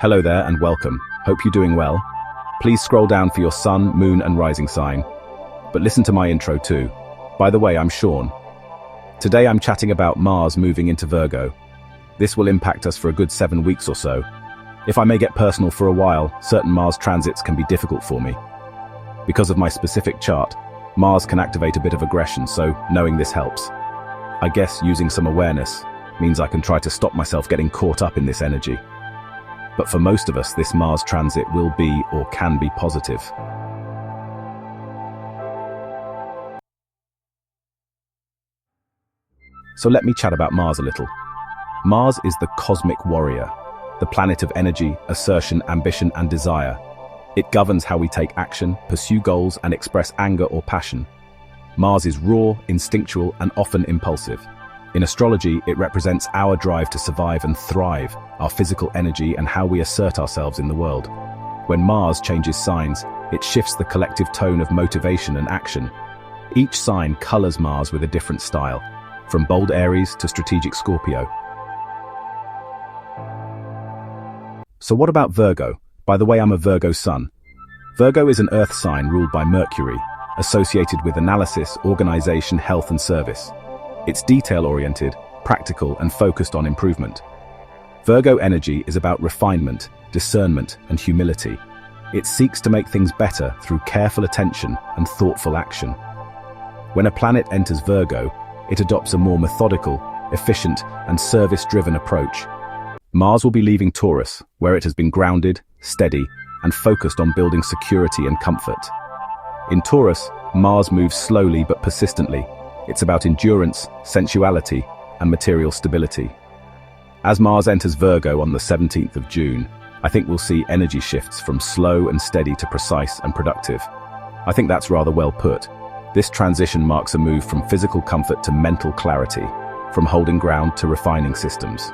Hello there and welcome. Hope you're doing well. Please scroll down for your sun, moon and rising sign. But listen to my intro too. By the way, I'm Sean. Today I'm chatting about Mars moving into Virgo. This will impact us for a good 7 weeks or so. If I may get personal for a while, certain Mars transits can be difficult for me. Because of my specific chart, Mars can activate a bit of aggression, so knowing this helps. I guess using some awareness means I can try to stop myself getting caught up in this energy. But for most of us, this Mars transit will be or can be positive. So let me chat about Mars a little. Mars is the cosmic warrior, the planet of energy, assertion, ambition, and desire. It governs how we take action, pursue goals, and express anger or passion. Mars is raw, instinctual, and often impulsive. In astrology, it represents our drive to survive and thrive, our physical energy, and how we assert ourselves in the world. When Mars changes signs, it shifts the collective tone of motivation and action. Each sign colors Mars with a different style, from bold Aries to strategic Scorpio. So what about Virgo? By the way, I'm a Virgo sun. Virgo is an earth sign ruled by Mercury, associated with analysis, organization, health, and service. It's detail-oriented, practical, and focused on improvement. Virgo energy is about refinement, discernment, and humility. It seeks to make things better through careful attention and thoughtful action. When a planet enters Virgo, it adopts a more methodical, efficient, and service-driven approach. Mars will be leaving Taurus, where it has been grounded, steady, and focused on building security and comfort. In Taurus, Mars moves slowly but persistently. It's about endurance, sensuality, and material stability. As Mars enters Virgo on the 17th of June, I think we'll see energy shifts from slow and steady to precise and productive. I think that's rather well put. This transition marks a move from physical comfort to mental clarity, from holding ground to refining systems.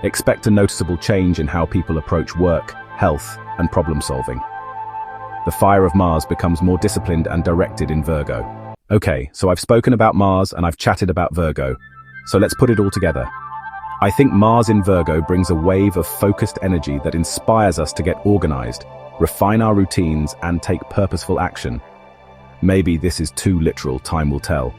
Expect a noticeable change in how people approach work, health, and problem solving. The fire of Mars becomes more disciplined and directed in Virgo. Okay, so I've spoken about Mars and I've chatted about Virgo. So let's put it all together. I think Mars in Virgo brings a wave of focused energy that inspires us to get organized, refine our routines, and take purposeful action. Maybe this is too literal, time will tell.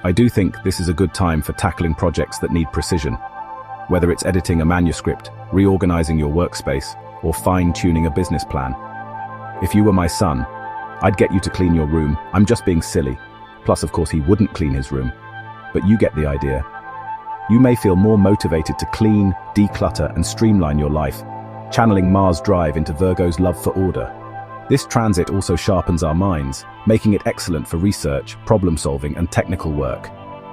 I do think this is a good time for tackling projects that need precision. Whether it's editing a manuscript, reorganizing your workspace, or fine-tuning a business plan. If you were my son, I'd get you to clean your room. I'm just being silly. Plus, of course, he wouldn't clean his room. But you get the idea. You may feel more motivated to clean, declutter, and streamline your life, channeling Mars' drive into Virgo's love for order. This transit also sharpens our minds, making it excellent for research, problem-solving, and technical work.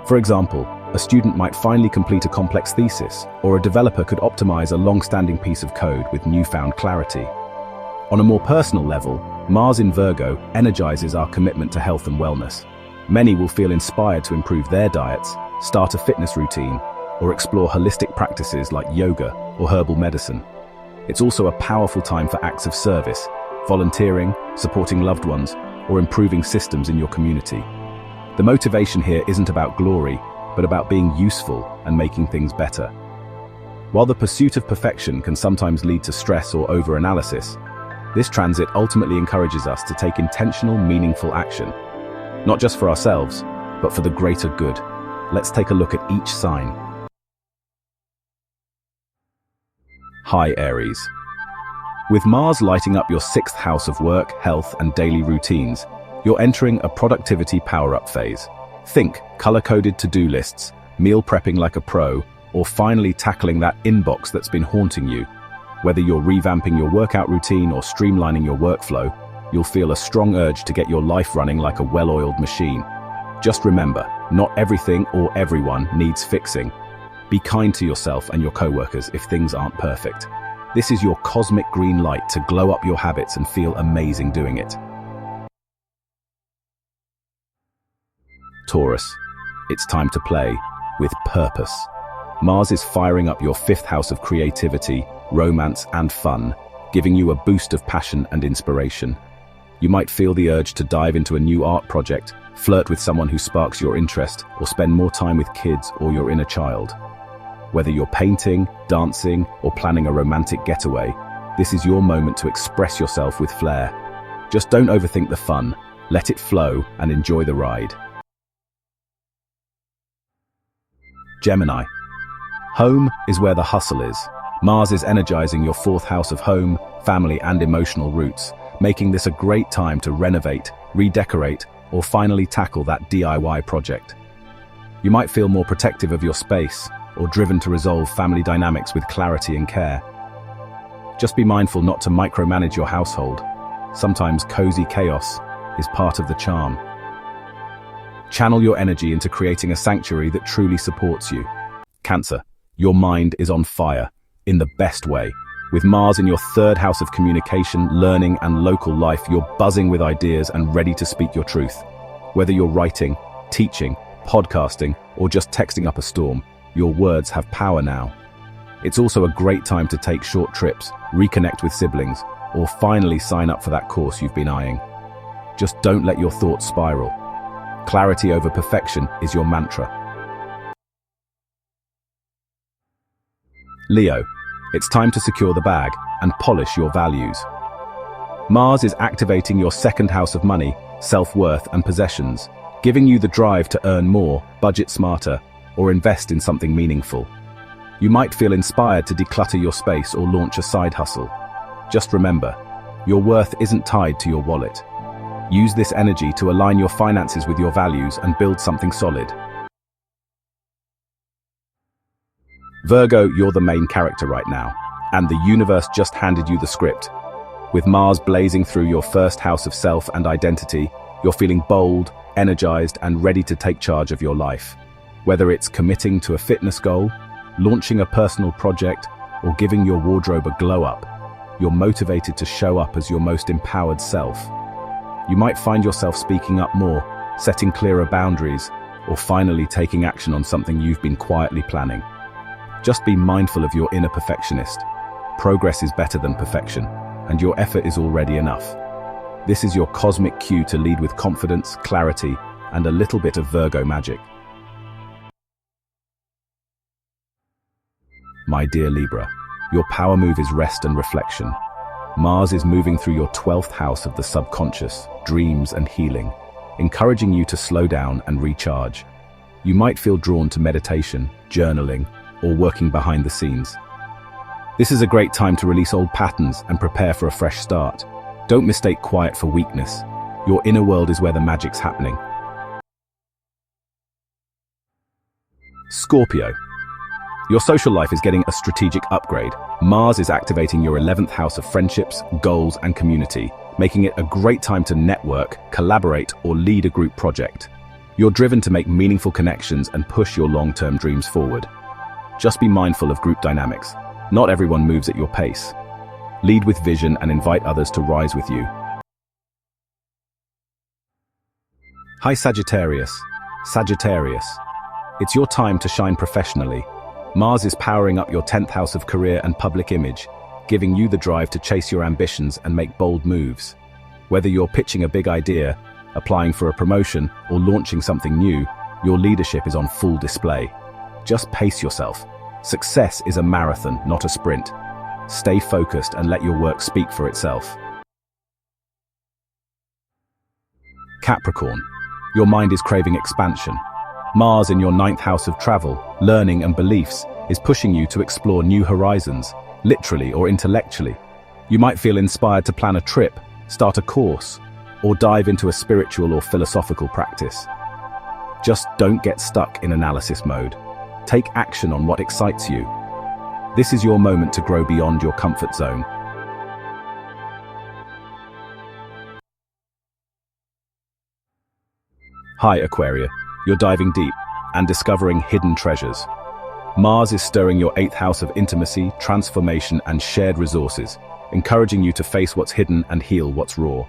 For example, a student might finally complete a complex thesis, or a developer could optimize a long-standing piece of code with newfound clarity. On a more personal level, Mars in Virgo energizes our commitment to health and wellness. Many will feel inspired to improve their diets, start a fitness routine, or explore holistic practices like yoga or herbal medicine. It's also a powerful time for acts of service, volunteering, supporting loved ones, or improving systems in your community. The motivation here isn't about glory, but about being useful and making things better. While the pursuit of perfection can sometimes lead to stress or over-analysis, this transit ultimately encourages us to take intentional, meaningful action, not just for ourselves, but for the greater good. Let's take a look at each sign. Hi, Aries. With Mars lighting up your 6th house of work, health, and daily routines, you're entering a productivity power-up phase. Think color-coded to-do lists, meal prepping like a pro, or finally tackling that inbox that's been haunting you. Whether you're revamping your workout routine or streamlining your workflow, you'll feel a strong urge to get your life running like a well-oiled machine. Just remember, not everything or everyone needs fixing. Be kind to yourself and your coworkers if things aren't perfect. This is your cosmic green light to glow up your habits and feel amazing doing it. Taurus, it's time to play with purpose. Mars is firing up your 5th house of creativity, romance, and fun, giving you a boost of passion and inspiration. You might feel the urge to dive into a new art project, flirt with someone who sparks your interest, or spend more time with kids or your inner child. Whether you're painting, dancing, or planning a romantic getaway, this is your moment to express yourself with flair. Just don't overthink the fun, let it flow, and enjoy the ride. Gemini. Home is where the hustle is. Mars is energizing your fourth house of home, family, and emotional roots, making this a great time to renovate, redecorate, or finally tackle that DIY project. You might feel more protective of your space, or driven to resolve family dynamics with clarity and care. Just be mindful not to micromanage your household. Sometimes cozy chaos is part of the charm. Channel your energy into creating a sanctuary that truly supports you. Cancer. Your mind is on fire, in the best way. With Mars in your third house of communication, learning, and local life, you're buzzing with ideas and ready to speak your truth. Whether you're writing, teaching, podcasting, or just texting up a storm, your words have power now. It's also a great time to take short trips, reconnect with siblings, or finally sign up for that course you've been eyeing. Just don't let your thoughts spiral. Clarity over perfection is your mantra. Leo, it's time to secure the bag and polish your values. Mars is activating your second house of money, self-worth, and possessions, giving you the drive to earn more, budget smarter, or invest in something meaningful. You might feel inspired to declutter your space or launch a side hustle. Just remember, your worth isn't tied to your wallet. Use this energy to align your finances with your values and build something solid. Virgo, you're the main character right now, and the universe just handed you the script. With Mars blazing through your first house of self and identity, you're feeling bold, energized, and ready to take charge of your life. Whether it's committing to a fitness goal, launching a personal project, or giving your wardrobe a glow-up, you're motivated to show up as your most empowered self. You might find yourself speaking up more, setting clearer boundaries, or finally taking action on something you've been quietly planning. Just be mindful of your inner perfectionist. Progress is better than perfection, and your effort is already enough. This is your cosmic cue to lead with confidence, clarity, and a little bit of Virgo magic. My dear Libra, your power move is rest and reflection. Mars is moving through your 12th house of the subconscious, dreams, and healing, encouraging you to slow down and recharge. You might feel drawn to meditation, journaling, or working behind the scenes. This is a great time to release old patterns and prepare for a fresh start. Don't mistake quiet for weakness. Your inner world is where the magic's happening. Scorpio. Your social life is getting a strategic upgrade. Mars is activating your 11th house of friendships, goals, and community, making it a great time to network, collaborate, or lead a group project. You're driven to make meaningful connections and push your long-term dreams forward. Just be mindful of group dynamics. Not everyone moves at your pace. Lead with vision and invite others to rise with you. Hi Sagittarius. Sagittarius. It's your time to shine professionally. Mars is powering up your 10th house of career and public image, giving you the drive to chase your ambitions and make bold moves. Whether you're pitching a big idea, applying for a promotion, or launching something new, your leadership is on full display. Just pace yourself. Success is a marathon, not a sprint. Stay focused and let your work speak for itself. Capricorn. Your mind is craving expansion. Mars in your 9th house of travel, learning, and beliefs is pushing you to explore new horizons, literally or intellectually. You might feel inspired to plan a trip, start a course, or dive into a spiritual or philosophical practice. Just don't get stuck in analysis mode. Take action on what excites you. This is your moment to grow beyond your comfort zone. Hi Aquarius. You're diving deep and discovering hidden treasures. Mars is stirring your 8th house of intimacy, transformation, and shared resources, encouraging you to face what's hidden and heal what's raw.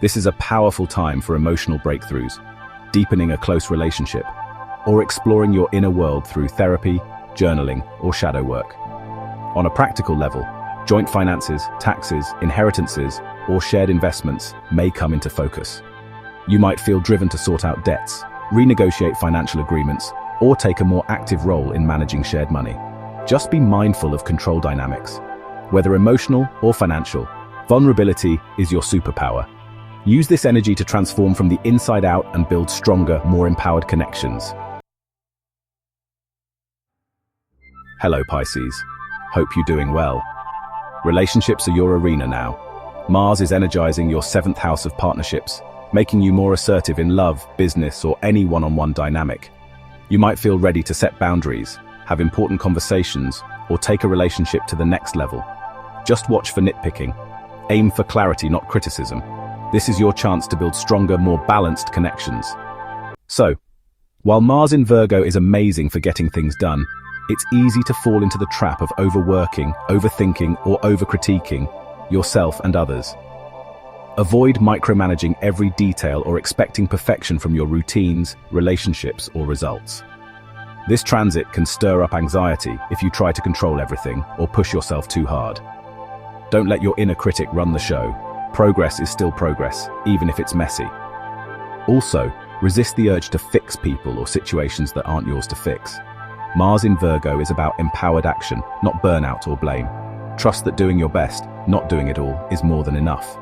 This is a powerful time for emotional breakthroughs, deepening a close relationship, or exploring your inner world through therapy, journaling, or shadow work. On a practical level, joint finances, taxes, inheritances, or shared investments may come into focus. You might feel driven to sort out debts, renegotiate financial agreements, or take a more active role in managing shared money. Just be mindful of control dynamics. Whether emotional or financial, vulnerability is your superpower. Use this energy to transform from the inside out and build stronger, more empowered connections. Hello, Pisces. Hope you're doing well. Relationships are your arena now. Mars is energizing your 7th house of partnerships, making you more assertive in love, business, or any one-on-one dynamic. You might feel ready to set boundaries, have important conversations, or take a relationship to the next level. Just watch for nitpicking. Aim for clarity, not criticism. This is your chance to build stronger, more balanced connections. So, while Mars in Virgo is amazing for getting things done, it's easy to fall into the trap of overworking, overthinking, or overcritiquing yourself and others. Avoid micromanaging every detail or expecting perfection from your routines, relationships, or results. This transit can stir up anxiety if you try to control everything or push yourself too hard. Don't let your inner critic run the show. Progress is still progress, even if it's messy. Also, resist the urge to fix people or situations that aren't yours to fix. Mars in Virgo is about empowered action, not burnout or blame. Trust that doing your best, not doing it all, is more than enough.